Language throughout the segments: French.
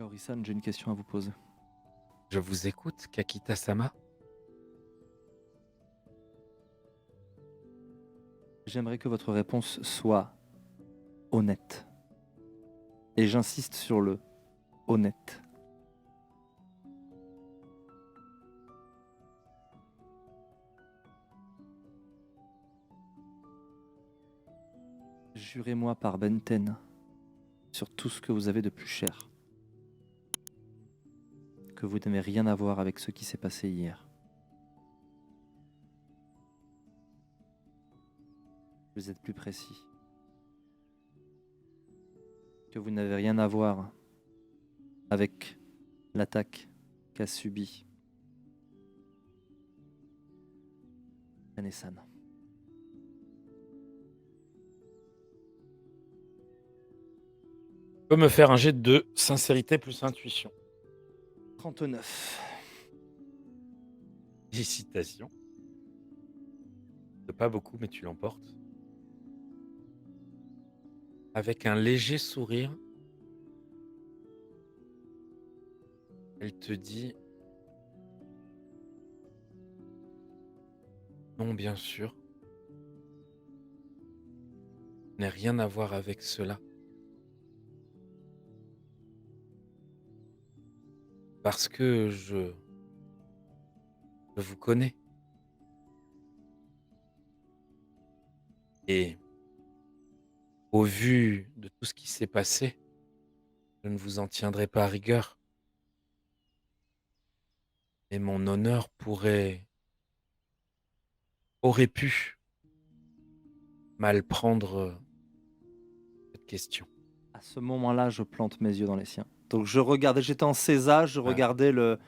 Kaori-san, j'ai une question à vous poser. Je vous écoute, Kakita-sama. J'aimerais que votre réponse soit honnête. Et j'insiste sur le honnête. Jurez-moi par Benten sur tout ce que vous avez de plus cher que vous n'avez rien à voir avec ce qui s'est passé hier. Vous êtes plus précis. Que vous n'avez rien à voir avec l'attaque qu'a subie Kane-san. Tu peux me faire un jet de sincérité plus intuition. 39. Félicitations. De pas beaucoup, mais tu l'emportes. Avec un léger sourire, elle te dit: non, bien sûr, je n'ai rien à voir avec cela. Parce que je vous connais. Et au vu de tout ce qui s'est passé, je ne vous en tiendrai pas rigueur. Et mon honneur aurait pu mal prendre cette question. À ce moment-là, je plante mes yeux dans les siens. Donc je regardais, j'étais en sésage, je Ouais. regardais le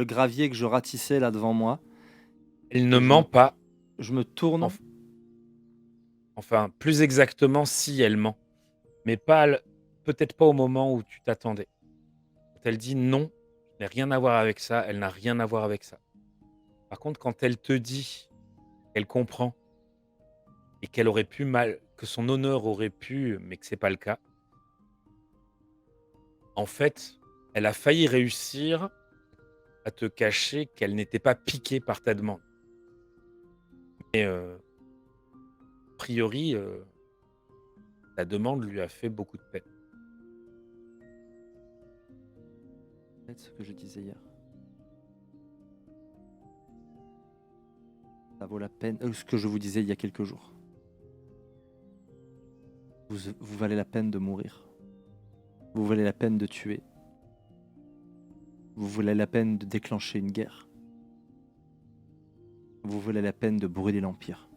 gravier que je ratissais là devant moi. Elle ne Et ment pas. je me tourne. Enf- Enfin, plus exactement, si elle ment. Mais pas, peut-être pas au moment où tu t'attendais. Quand elle dit non, je n'ai rien à voir avec ça, elle n'a rien à voir avec ça. Par contre, quand elle te dit qu'elle comprend et qu'elle aurait pu mal, que son honneur aurait pu, mais que c'est pas le cas, en fait, elle a failli réussir à te cacher qu'elle n'était pas piquée par ta demande. Mais a priori, ta demande lui a fait beaucoup de peine. C'est ce que je disais hier. Ça vaut la peine. Ce que je vous disais il y a quelques jours. Vous valez la peine de mourir. Vous valez la peine de tuer. Vous valez la peine de déclencher une guerre. Vous valez la peine de brûler l'Empire.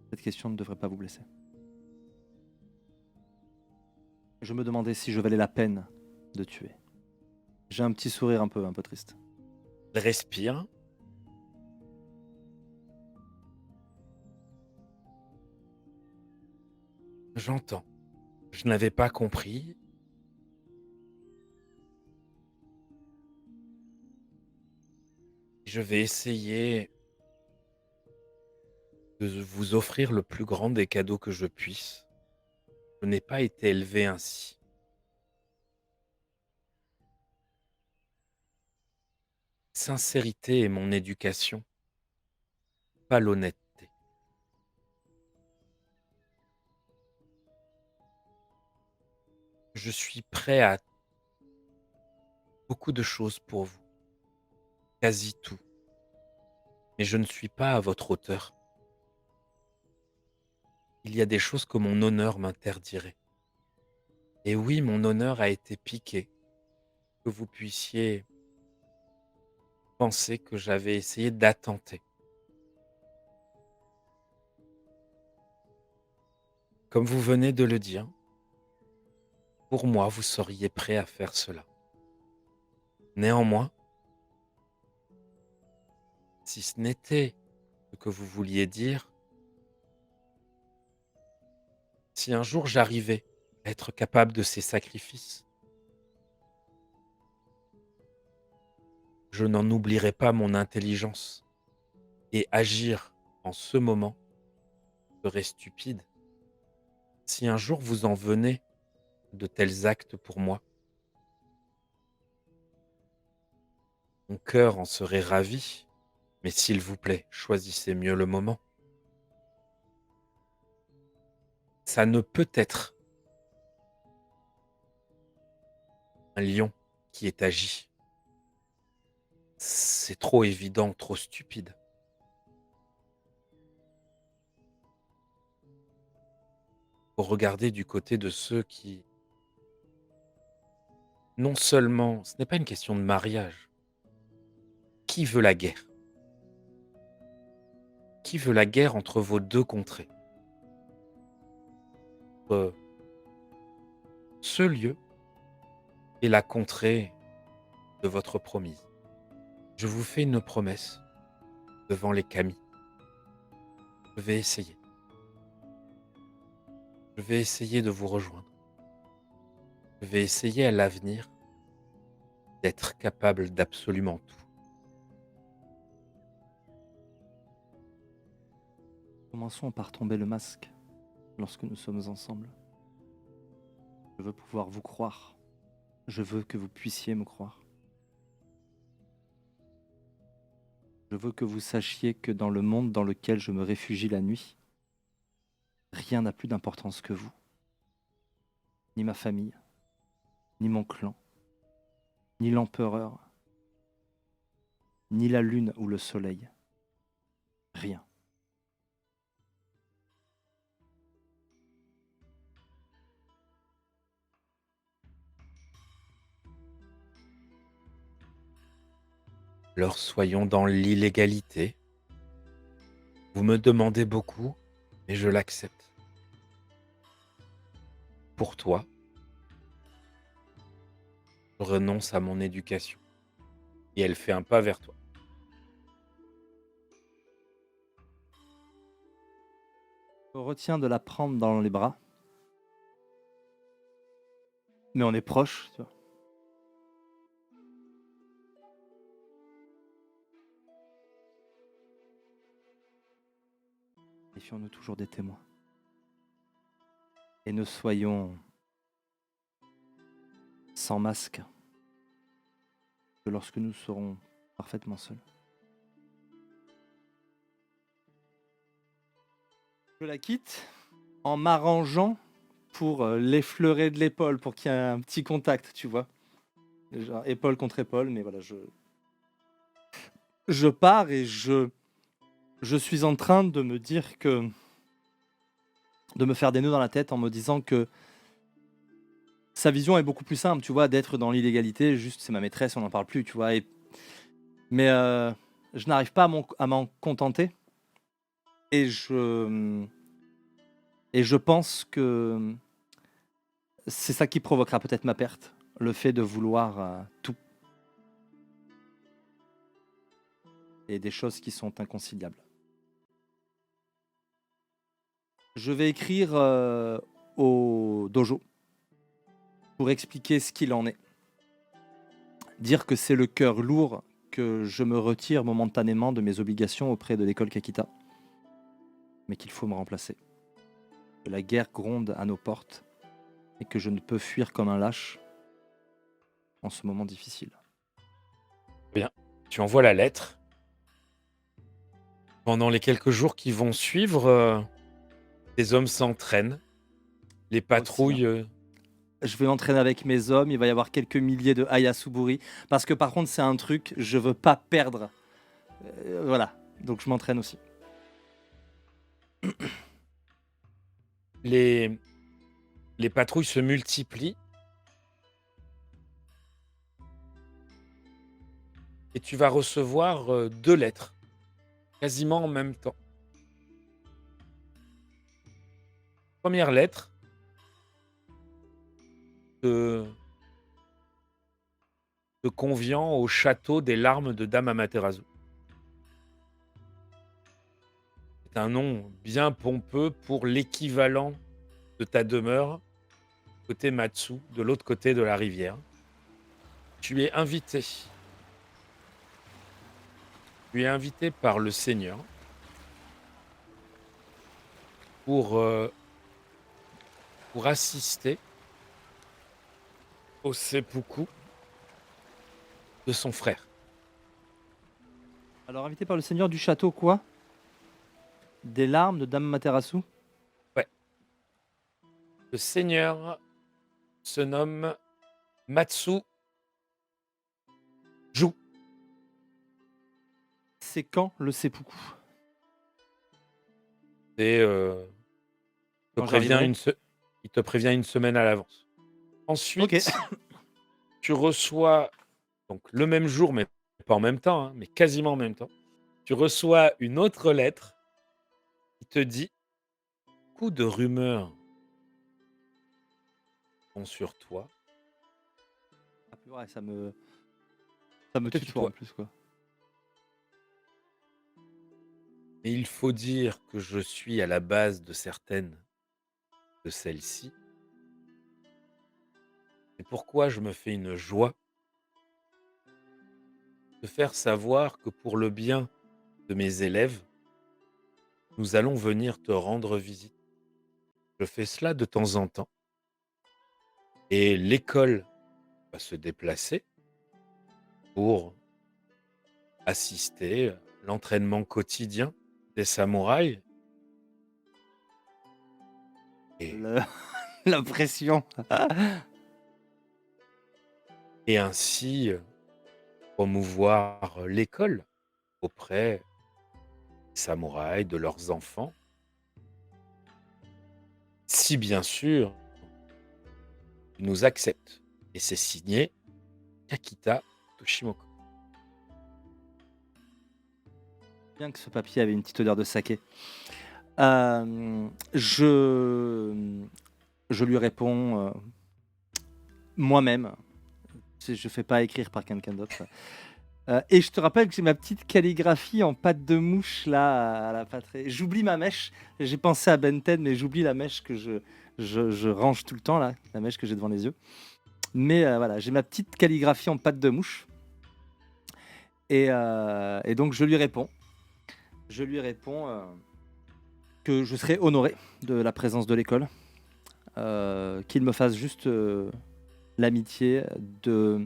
Cette question ne devrait pas vous blesser. Je me demandais si je valais la peine de tuer. J'ai un petit sourire un peu triste. Elle respire. J'entends. Je n'avais pas compris. Je vais essayer de vous offrir le plus grand des cadeaux que je puisse. Je n'ai pas été élevé ainsi. Sincérité est mon éducation, pas l'honnêteté. Je suis prêt à beaucoup de choses pour vous, quasi tout, mais je ne suis pas à votre hauteur. Il y a des choses que mon honneur m'interdirait. Et oui, mon honneur a été piqué, que vous puissiez penser que j'avais essayé d'attenter. Comme vous venez de le dire, pour moi, vous seriez prêt à faire cela. Néanmoins, si ce n'était ce que vous vouliez dire, si un jour j'arrivais à être capable de ces sacrifices, je n'en oublierai pas mon intelligence et agir en ce moment serait stupide. Si un jour vous en venez de tels actes pour moi. Mon cœur en serait ravi, mais s'il vous plaît, choisissez mieux le moment. Ça ne peut être un lion qui est agi. C'est trop évident, trop stupide. Faut regarder du côté de ceux qui, non seulement, ce n'est pas une question de mariage. Qui veut la guerre? Qui veut la guerre entre vos deux contrées? Entre ce lieu et la contrée de votre promise. Je vous fais une promesse devant les Kami. Je vais essayer. Je vais essayer de vous rejoindre. Je vais essayer à l'avenir d'être capable d'absolument tout. Commençons par tomber le masque lorsque nous sommes ensemble. Je veux pouvoir vous croire. Je veux que vous puissiez me croire. Je veux que vous sachiez que dans le monde dans lequel je me réfugie la nuit, rien n'a plus d'importance que vous. Ni ma famille, ni mon clan, ni l'empereur, ni la lune ou le soleil. Rien. Alors soyons dans l'illégalité. Vous me demandez beaucoup, mais je l'accepte. Pour toi, je renonce à mon éducation. Et elle fait un pas vers toi. Je retiens de la prendre dans les bras. Mais on est proche, tu vois. Méfions-nous toujours des témoins. Et ne soyons sans masque que lorsque nous serons parfaitement seuls. Je la quitte en m'arrangeant pour l'effleurer de l'épaule, pour qu'il y ait un petit contact, tu vois. Genre épaule contre épaule, mais voilà, je pars et je suis en train de me dire que... de me faire des nœuds dans la tête en me disant que sa vision est beaucoup plus simple, tu vois, d'être dans l'illégalité, juste c'est ma maîtresse, on n'en parle plus, tu vois. Mais je n'arrive pas à m'en contenter. Et je pense que c'est ça qui provoquera peut-être ma perte, le fait de vouloir tout. Et des choses qui sont inconciliables. Je vais écrire au dojo pour expliquer ce qu'il en est. Dire que c'est le cœur lourd, que je me retire momentanément de mes obligations auprès de l'école Kakita, mais qu'il faut me remplacer. Que la guerre gronde à nos portes et que je ne peux fuir comme un lâche en ce moment difficile. Bien, tu envoies la lettre. Pendant les quelques jours qui vont suivre, tes hommes s'entraînent. Les patrouilles... Je vais m'entraîner avec mes hommes, il va y avoir quelques milliers de Hayasuburi, parce que par contre c'est un truc, je veux pas perdre. Voilà, donc je m'entraîne aussi. les patrouilles se multiplient. Et tu vas recevoir 2 lettres, quasiment en même temps. Première lettre te conviant au château des larmes de Dame Amaterasu. C'est un nom bien pompeux pour l'équivalent de ta demeure, côté Matsu, de l'autre côté de la rivière. Tu es invité. Tu es invité par le Seigneur pour assister au seppuku de son frère. Alors, invité par le seigneur du château, quoi? Des larmes de Dame Materasu? Ouais. Le seigneur se nomme Matsu Ju. C'est quand le seppuku? Et te Quand prévient j'arriverai? il te prévient une semaine à l'avance. Ok. Ensuite, tu reçois, donc le même jour, mais pas en même temps, hein, mais quasiment en même temps, tu reçois une autre lettre qui te dit: «Beaucoup de rumeurs sont sur toi, Ah, ouais, ça me te tutoie en tutoie. plus, quoi. Et il faut dire que je suis à la base de certaines de celles-ci. C'est pourquoi je me fais une joie de faire savoir que pour le bien de mes élèves, nous allons venir te rendre visite. Je fais cela de temps en temps et l'école va se déplacer pour assister à l'entraînement quotidien des samouraïs et Le- La pression. et ainsi, promouvoir l'école auprès des samouraïs, de leurs enfants, si bien sûr ils nous acceptent. Et c'est signé Kakita Toshimoku. Bien que ce papier avait une petite odeur de saké. Euh, je, je lui réponds moi-même. Je fais pas écrire par quelqu'un d'autre. Et je te rappelle que j'ai ma petite calligraphie en pâte de mouche là à la pâterie. J'oublie ma mèche. J'ai pensé à Ben 10, mais j'oublie la mèche que je range tout le temps là, la mèche que j'ai devant les yeux. Mais voilà, j'ai ma petite calligraphie en pâte de mouche. Et donc je lui réponds. Je lui réponds que je serai honoré de la présence de l'école, qu'il me fasse juste l'amitié de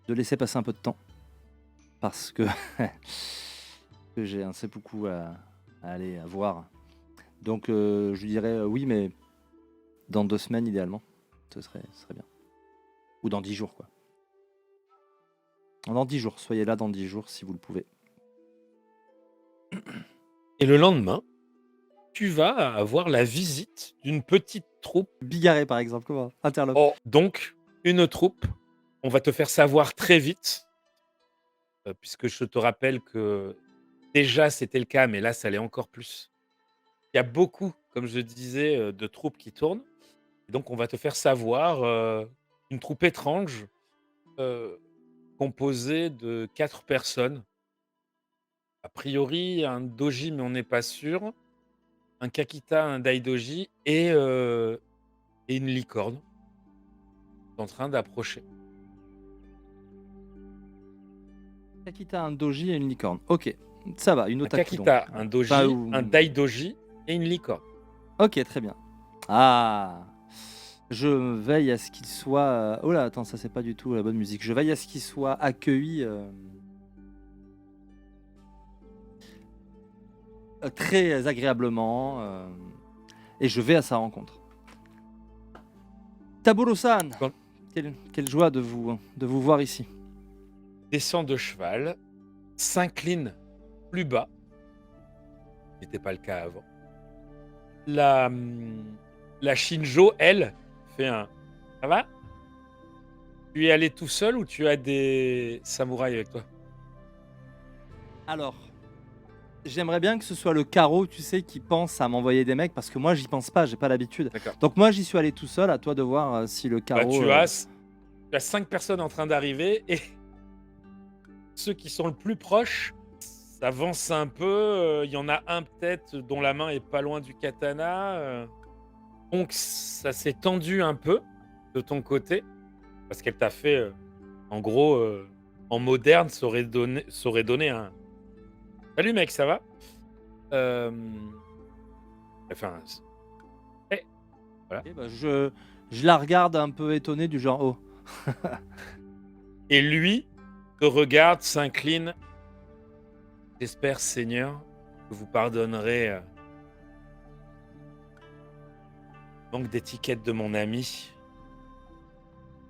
laisser passer un peu de temps parce que, que j'ai un seppuku à aller à voir. Donc je lui dirais oui, mais dans 2 semaines idéalement, ce serait bien. Ou dans 10 jours, quoi. Dans 10 jours, soyez là dans 10 jours si vous le pouvez. Et le lendemain, tu vas avoir la visite d'une petite troupe. Bigarré par exemple, comment? Interlope. Oh, donc une troupe, on va te faire savoir très vite, puisque je te rappelle que déjà c'était le cas, mais là ça l'est encore plus. Il y a beaucoup, comme je disais, de troupes qui tournent. Et donc on va te faire savoir, une troupe étrange, heu, composée de 4 personnes. A priori un doji, mais on n'est pas sûr, un kakita, un daidoji et une licorne en train d'approcher. Kakita, un doji et une licorne. Ok, ça va, une Un otaku donc. kakita, un Enfin, doji, un daidoji et une licorne. ok, très bien. Ah, je veille à ce qu'il soit. Oh là, attends, ça c'est pas du tout la bonne musique. Je veille à ce qu'il soit accueilli très agréablement et je vais à sa rencontre. Taburo-san, Quand quelle joie de vous voir ici. descend de cheval, s'incline plus bas, ce n'était pas le cas avant. La, la Shinjo, elle, fait un: «Ça va? Tu es allé tout seul ou tu as des samouraïs avec toi?» Alors, j'aimerais bien que ce soit le carreau, tu sais, qui pense à m'envoyer des mecs parce que moi j'y pense pas, j'ai pas l'habitude. D'accord. Donc moi j'y suis allé tout seul, à toi de voir si le Bah, carreau. tu as 5 personnes en train d'arriver et ceux qui sont le plus proches s'avancent un peu, il y en a un peut-être dont la main est pas loin du katana, donc ça s'est tendu un peu de ton côté parce qu'elle t'a fait, en gros, en moderne, ça aurait donné un: «Salut mec, ça va?» Enfin, c eh, voilà. Ok, bah, je la regarde un peu étonné du genre oh Et lui te regarde, s'incline. J'espère, Seigneur, que vous pardonnerez le manque d'étiquette de mon ami.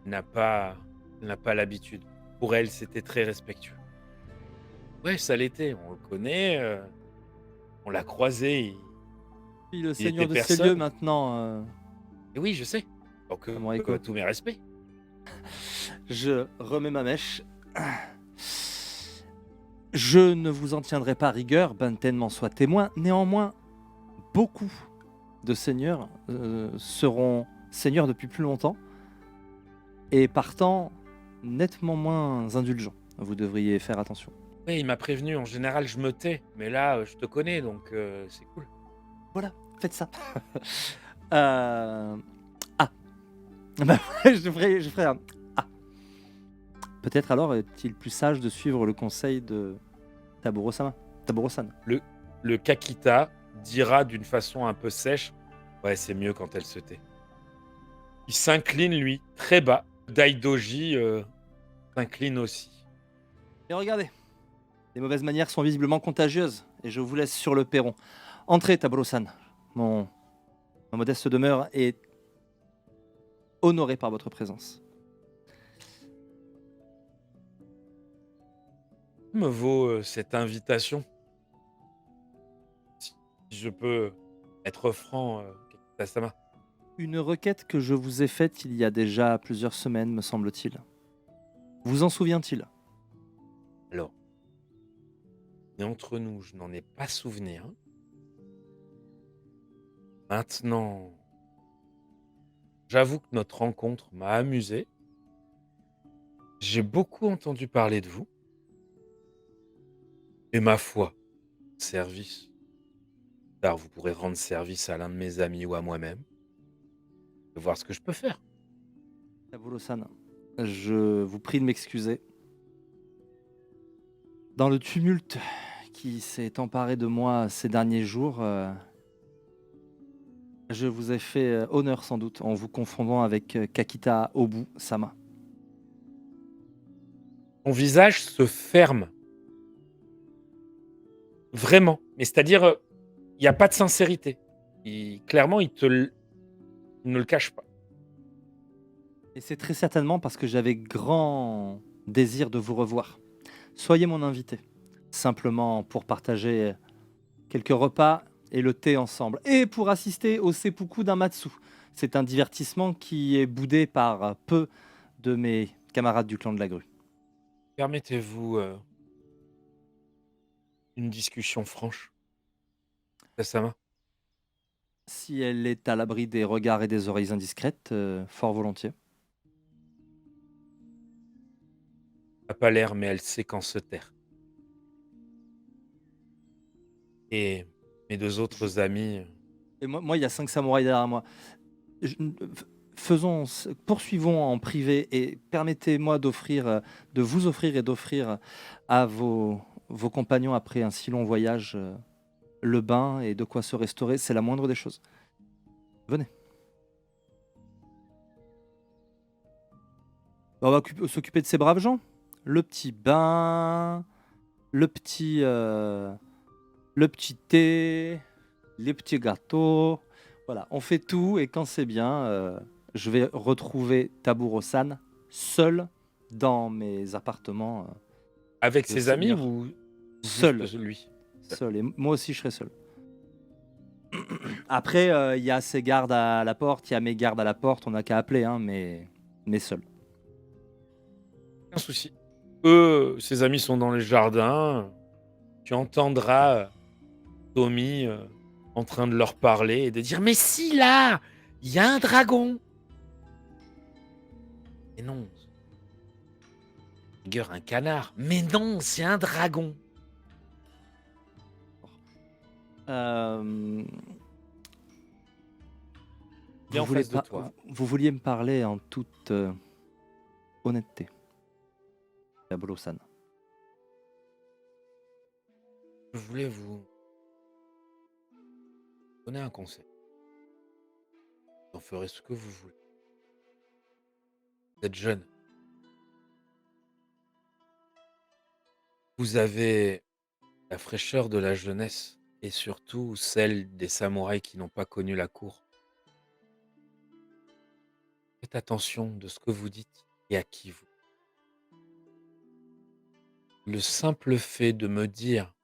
Elle n'a pas, elle n'a pas l'habitude. Pour elle, c'était très respectueux. Ouais, ça l'était. On le connaît. On l'a croisé. Puis le Il était seigneur de ces lieux personne. maintenant, Et oui, je sais. Donc, Samouraï Ko. tous mes respects. Je remets ma mèche. Je ne vous en tiendrai pas rigueur, Banten m'en soit témoin. Néanmoins, beaucoup de seigneurs seront seigneurs depuis plus longtemps et partant nettement moins indulgents. Vous devriez faire attention. Oui, il m'a prévenu. En général, je me tais. Mais là, je te connais, donc c'est cool. Voilà, faites ça. Ah, bah, je ferai un ah. Peut-être alors est-il plus sage de suivre le conseil de Taburo-san. Le Kakita dira d'une façon un peu sèche, ouais, c'est mieux quand elle se tait. Il s'incline, lui, très bas. Daidoji s'incline aussi. Et regardez, les mauvaises manières sont visiblement contagieuses et je vous laisse sur le perron. Entrez, Taburo-san. Ma modeste demeure est honorée par votre présence. Que me vaut cette invitation? Si je peux être franc, Kakita-sama. Une requête que je vous ai faite il y a déjà plusieurs semaines, me semble-t-il. Vous en souvient-il? Alors, et entre nous, je n'en ai pas souvenir. Maintenant, j'avoue que notre rencontre m'a amusé. J'ai beaucoup entendu parler de vous. Et ma foi, service. Tard, vous pourrez rendre service à l'un de mes amis ou à moi-même. Et voir ce que je peux faire. Taburo-san, je vous prie de m'excuser. Dans le tumulte qui s'est emparé de moi ces derniers jours, je vous ai fait honneur sans doute en vous confondant avec Kakita Obu-sama. Ton visage se ferme. Vraiment. Mais c'est-à-dire, il n'y a pas de sincérité. Clairement, il ne le cache pas. Et c'est très certainement parce que j'avais grand désir de vous revoir. Soyez mon invité, simplement pour partager quelques repas et le thé ensemble, et pour assister au seppuku d'un matsu. C'est un divertissement qui est boudé par peu de mes camarades du clan de la grue. Permettez-vous une discussion franche, Sama? Si elle est à l'abri des regards et des oreilles indiscrètes, fort volontiers. Elle n'a pas l'air, mais elle sait quand se taire. Et mes deux autres amis, Et moi, il y a 5 samouraïs derrière moi. Je- poursuivons en privé et permettez-moi de vous offrir et d'offrir à vos compagnons après un si long voyage le bain et de quoi se restaurer. C'est la moindre des choses. Venez. On va s'occuper de ces braves gens. Le petit bain, le petit thé, les petits gâteaux. Voilà, on fait tout et quand c'est bien, je vais retrouver Taburo-san seul dans mes appartements avec de ses amis seigneur. ou Seul, juste lui? seul. Et moi aussi, je serai seul. Après, il y a ses gardes à la porte, il y a mes gardes à la porte. On n'a qu'à appeler, hein, mais seul. Aucun souci. Eux, ses amis sont dans les jardins. Tu entendras Tommy en train de leur parler et de dire: mais si là, il y a un dragon. Mais non, rigueur, un canard. Mais non, c'est un dragon. Euh, Il est en face de toi. Vous vouliez me parler en toute honnêteté, Taburo-san. Je voulais vous donner un conseil. Vous en ferez ce que vous voulez. Vous êtes jeune. Vous avez la fraîcheur de la jeunesse et surtout celle des samouraïs qui n'ont pas connu la cour. Faites attention de ce que vous dites et à qui vous. Le simple fait de me dire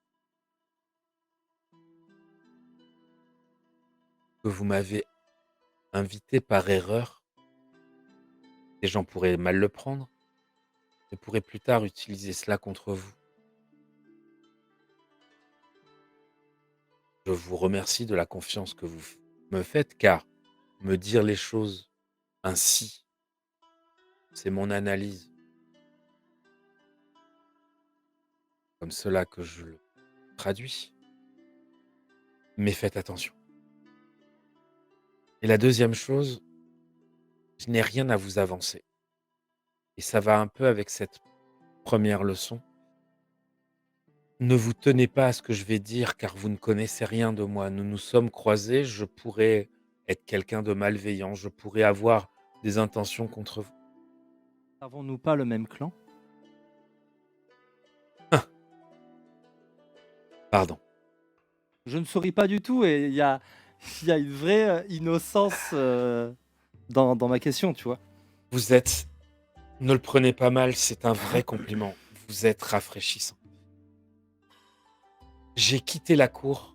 que vous m'avez invité par erreur, des gens pourraient mal le prendre et pourraient plus tard utiliser cela contre vous. Je vous remercie de la confiance que vous me faites car me dire les choses ainsi, c'est mon analyse, comme cela que je le traduis. Mais faites attention. Et la deuxième chose, je n'ai rien à vous avancer. Et ça va un peu avec cette première leçon. Ne vous tenez pas à ce que je vais dire car vous ne connaissez rien de moi. Nous nous sommes croisés, je pourrais être quelqu'un de malveillant, je pourrais avoir des intentions contre vous. N'avons-nous pas le même clan? Pardon. Je ne souris pas du tout et il y a une vraie innocence dans ma question, tu vois. Vous êtes, ne le prenez pas mal, c'est un vrai compliment. Vous êtes rafraîchissant. J'ai quitté la cour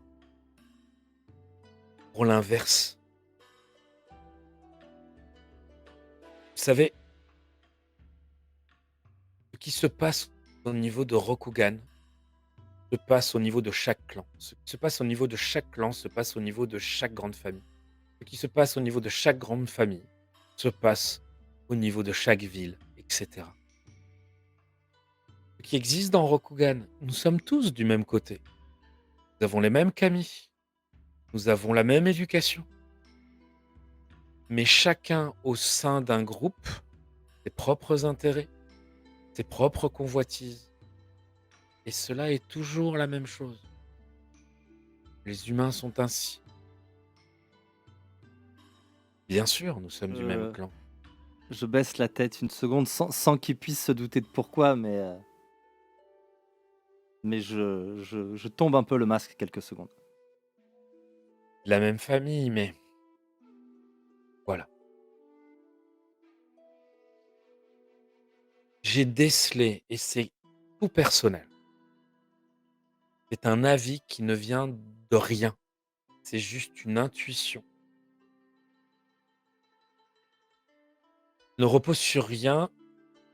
pour l'inverse. Vous savez, ce qui se passe au niveau de Rokugan se passe au niveau de chaque clan. Ce qui se passe au niveau de chaque clan se passe au niveau de chaque grande famille. Ce qui se passe au niveau de chaque grande famille se passe au niveau de chaque ville, etc. Ce qui existe dans Rokugan, nous sommes tous du même côté. Nous avons les mêmes kami, nous avons la même éducation. Mais chacun au sein d'un groupe, ses propres intérêts, ses propres convoitises. Et cela est toujours la même chose. Les humains sont ainsi. Bien sûr, nous sommes du même clan. Je baisse la tête une seconde sans qu'il puisse se douter de pourquoi, mais je tombe un peu le masque quelques secondes. La même famille, mais voilà. J'ai décelé, et c'est tout personnel. C'est un avis qui ne vient de rien. C'est juste une intuition. Ne repose sur rien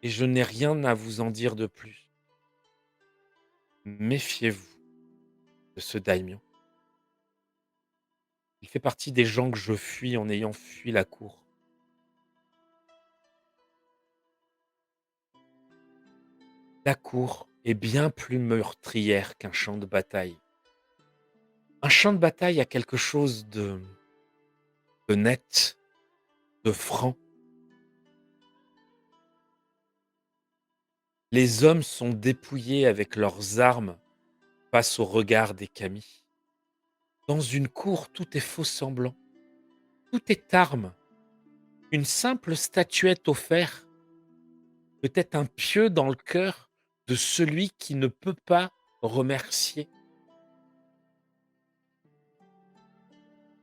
et je n'ai rien à vous en dire de plus. Méfiez-vous de ce daimyo. Il fait partie des gens que je fuis en ayant fui la cour. La cour est bien plus meurtrière qu'un champ de bataille. Un champ de bataille a quelque chose de net, de franc. Les hommes sont dépouillés avec leurs armes face au regard des kami. Dans une cour, tout est faux semblant. Tout est arme. Une simple statuette offerte peut être un pieu dans le cœur de celui qui ne peut pas remercier.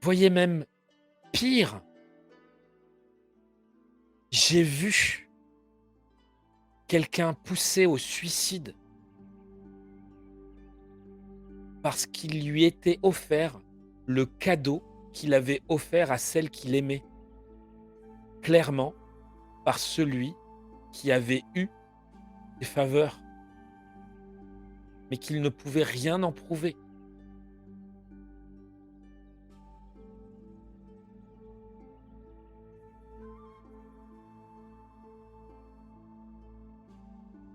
Voyez même pire, j'ai vu quelqu'un poussé au suicide parce qu'il lui était offert le cadeau qu'il avait offert à celle qu'il aimait. Clairement, par celui qui avait eu des faveurs, mais qu'il ne pouvait rien en prouver.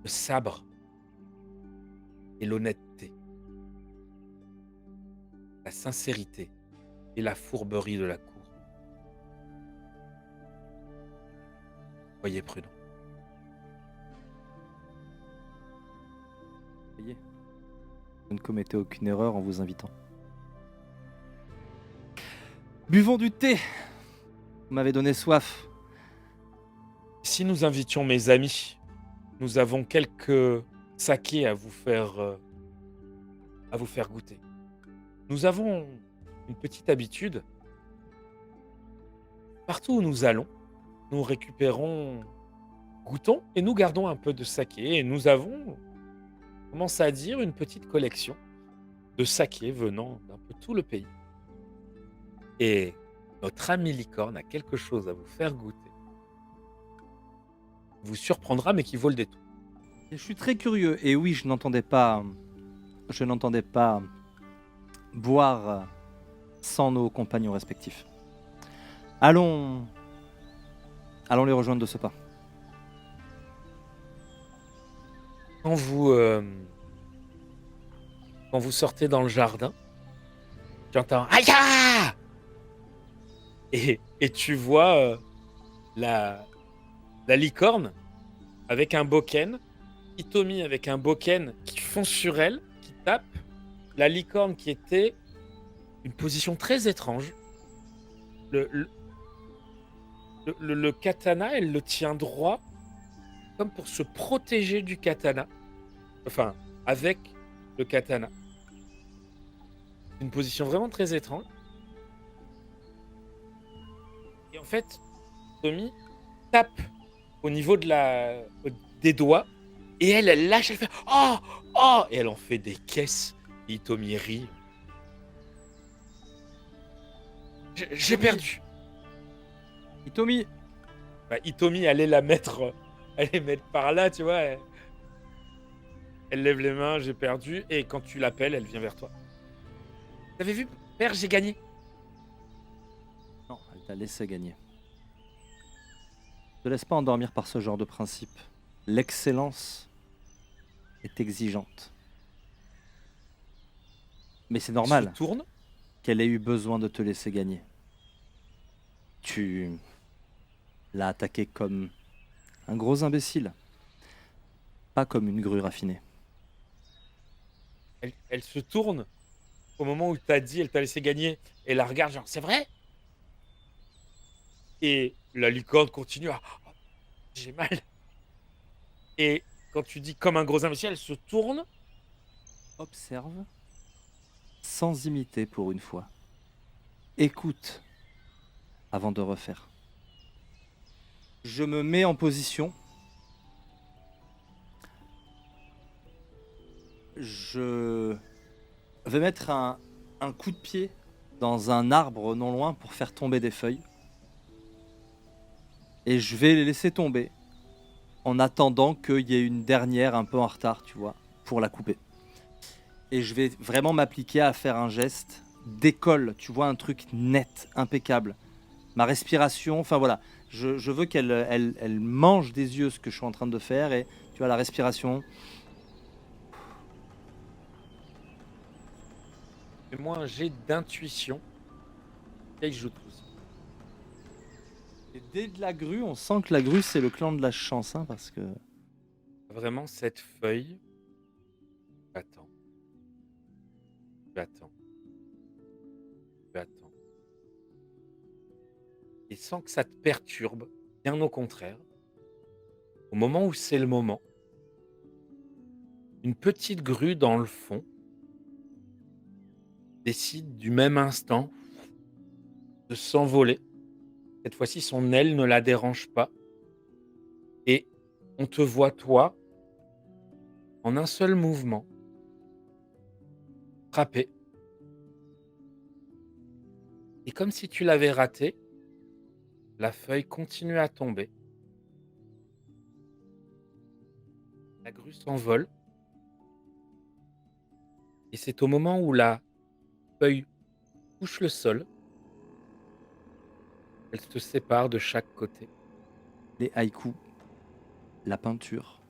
Le sabre et l'honnêteté, la sincérité et la fourberie de la cour. Soyez prudents. Voyez, vous ne commettez aucune erreur en vous invitant. Buvons du thé. Vous m'avez donné soif. Si nous invitions mes amis, nous avons quelques saké à vous faire goûter. Nous avons une petite habitude. Partout où nous allons, nous récupérons, goûtons et nous gardons un peu de saké. Et nous avons, commence à dire, une petite collection de saké venant d'un peu tout le pays. Et notre ami licorne a quelque chose à vous faire goûter. Qui vous surprendra, mais qui vaut le détour. Et je suis très curieux. Et oui, je n'entendais pas boire sans nos compagnons respectifs. Allons, allons les rejoindre de ce pas. Quand vous, euh, quand vous sortez dans le jardin, tu entends Aïe ah et tu vois la, la licorne avec un boken, Hitomi avec un boken qui fonce sur elle, qui tape. La licorne qui était une position très étrange. Le, le, le katana, elle le tient droit, comme pour se protéger du katana. Enfin, avec le katana. Une position vraiment très étrange. Et en fait, Tommy tape au niveau des doigts. Et elle lâche, elle fait Oh Oh Et elle en fait des caisses. Et Tommy rit. J'ai perdu. Hitomi, Bah, Hitomi allait mettre par là, tu vois. Elle lève les mains, j'ai perdu. Et quand tu l'appelles, elle vient vers toi. T'avais vu, père, j'ai gagné. non, elle t'a laissé gagner. Ne te laisse pas endormir par ce genre de principe. L'excellence est exigeante. Mais c'est Elle se normal tourne. qu'elle ait eu besoin de te laisser gagner. Tu l'as attaqué comme un gros imbécile, pas comme une grue raffinée. Elle se tourne au moment où t'as dit, elle t'a laissé gagner. Et la regarde, genre, c'est vrai? Et la licorne continue à j'ai mal. Et quand tu dis comme un gros imbécile, elle se tourne. Observe sans imiter pour une fois. Écoute avant de refaire. Je me mets en position. Je vais mettre un coup de pied dans un arbre non loin pour faire tomber des feuilles. Et je vais les laisser tomber en attendant qu'il y ait une dernière un peu en retard, tu vois, pour la couper. Et je vais vraiment m'appliquer à faire un geste d'école, tu vois, un truc net, impeccable. Ma respiration, enfin voilà, je veux qu'elle mange des yeux ce que je suis en train de faire et tu vois, la respiration. Fais-moi un jet d'intuition. Quel joue tous. Et dès de la grue, on sent que la grue c'est le clan de la chance, hein, parce que Vraiment, cette feuille. Attends, attends, attends. Et sans que ça te perturbe, bien au contraire, au moment où c'est le moment, une petite grue dans le fond décide du même instant de s'envoler. Cette fois-ci, son aile ne la dérange pas. Et on te voit, toi, en un seul mouvement, frapper. Et comme si tu l'avais raté, la feuille continue à tomber. La grue s'envole. Et c'est au moment où la feuille touche le sol, elle se sépare de chaque côté. les haïkus, la peinture,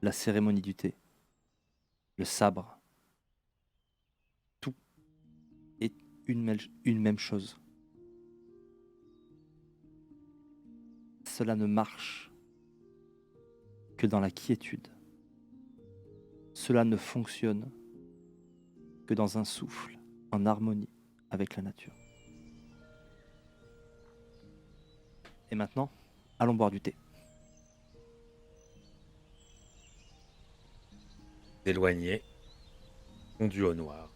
la cérémonie du thé, le sabre, tout est une même chose. Cela ne marche que dans la quiétude. Cela ne fonctionne que dans un souffle, en harmonie avec la nature. Et maintenant, allons boire du thé. d'éloigner, fondu au noir.